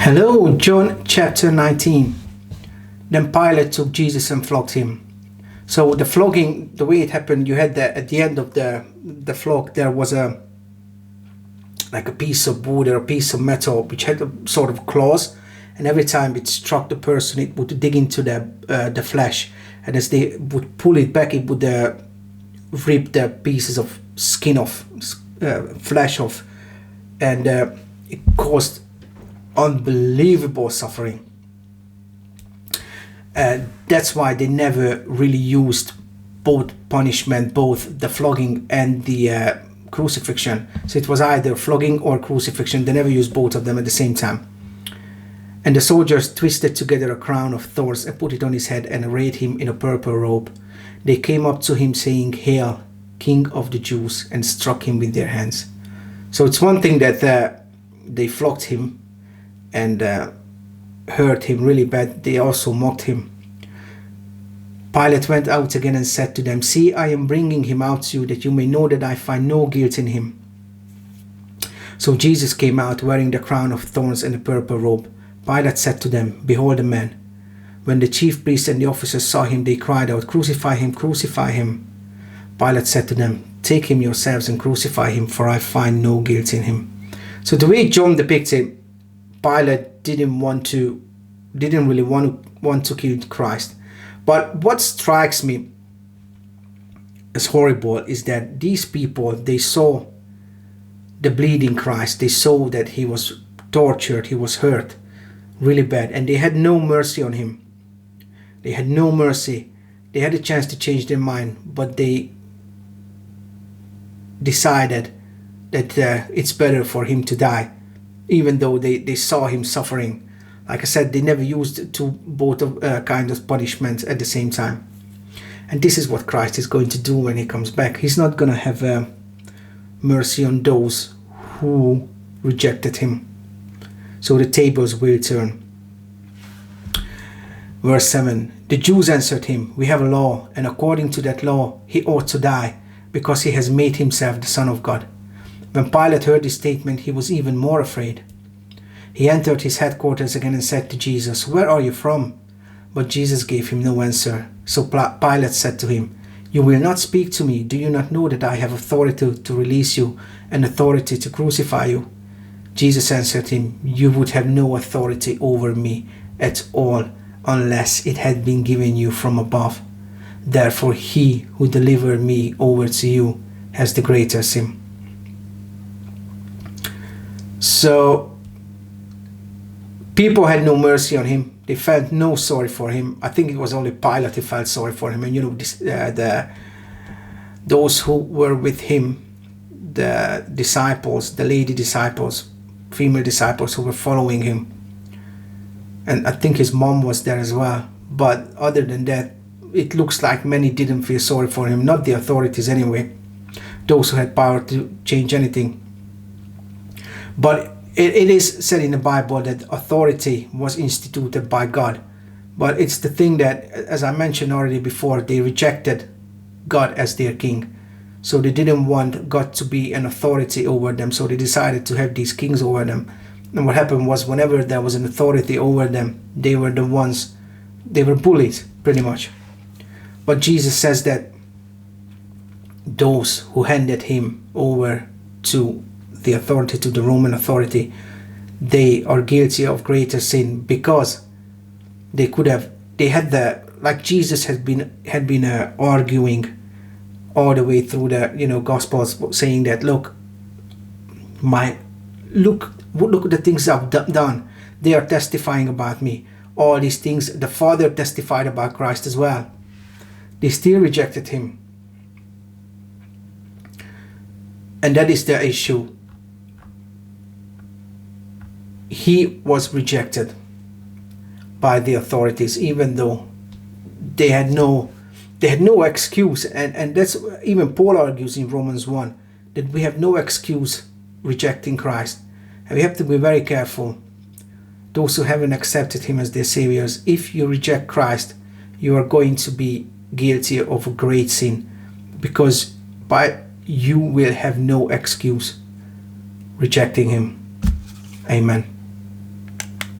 Hello, John chapter 19. Then Pilate took Jesus and flogged him. So the flogging, the way it happened, you had at the end of the flog, there was a piece of wood or a piece of metal which had a sort of claws, and every time it struck the person, it would dig into the flesh, and as they would pull it back, it would rip the pieces of skin off, flesh off, and it caused unbelievable suffering. That's why they never really used both punishment, both the flogging and the crucifixion. So it was either flogging or crucifixion. They never used both of them at the same time. And the soldiers twisted together a crown of thorns and put it on his head and arrayed him in a purple robe. They came up to him saying, "Hail, King of the Jews," and struck him with their hands. So it's one thing that they flogged him and hurt him really bad. They also mocked him. Pilate went out again and said to them, "See, I am bringing him out to you, that you may know that I find no guilt in him." So Jesus came out wearing the crown of thorns and the purple robe. Pilate said to them, "Behold the man." When the chief priests and the officers saw him, they cried out, "Crucify him, crucify him." Pilate said to them, "Take him yourselves and crucify him, for I find no guilt in him." So the way John depicts it, Pilate didn't really want to kill Christ. But what strikes me as horrible is that these people, they saw the bleeding Christ. They saw that he was tortured, he was hurt really bad, and they had no mercy on him. They had no mercy. They had a chance to change their mind, but they decided that it's better for him to die, even though they saw him suffering. Like I said, they never used both kinds of punishments at the same time. And this is what Christ is going to do when he comes back. He's not going to have mercy on those who rejected him. So the tables will turn. Verse 7. The Jews answered him, "We have a law, and according to that law he ought to die, because he has made himself the Son of God." When Pilate heard this statement, he was even more afraid. He entered his headquarters again and said to Jesus, "Where are you from?" But Jesus gave him no answer. So Pilate said to him, "You will not speak to me? Do you not know that I have authority to release you and authority to crucify you?" Jesus answered him, "You would have no authority over me at all unless it had been given you from above. Therefore he who delivered me over to you has the greater sin." So people had no mercy on him. They felt no sorry for him. I think it was only Pilate who felt sorry for him. And those who were with him, the disciples, the lady disciples, female disciples who were following him. And I think his mom was there as well. But other than that, it looks like many didn't feel sorry for him. Not the authorities anyway. Those who had power to change anything. But it is said in the Bible that authority was instituted by God. But it's the thing that, as I mentioned already before, they rejected God as their king. So they didn't want God to be an authority over them. So they decided to have these kings over them. And what happened was, whenever there was an authority over them, they were bullied, pretty much. But Jesus says that those who handed him over to the authority, to the Roman authority, they are guilty of greater sin, because like Jesus had been arguing all the way through the Gospels, saying that look at the things I've done. They are testifying about me. All these things, the Father testified about Christ as well. They still rejected him, and that is the issue. He was rejected by the authorities, even though they had no excuse. And that's, even Paul argues in Romans 1, that we have no excuse rejecting Christ. And we have to be very careful. Those who haven't accepted him as their saviors, if you reject Christ, you are going to be guilty of a great sin, because you will have no excuse rejecting him. Amen.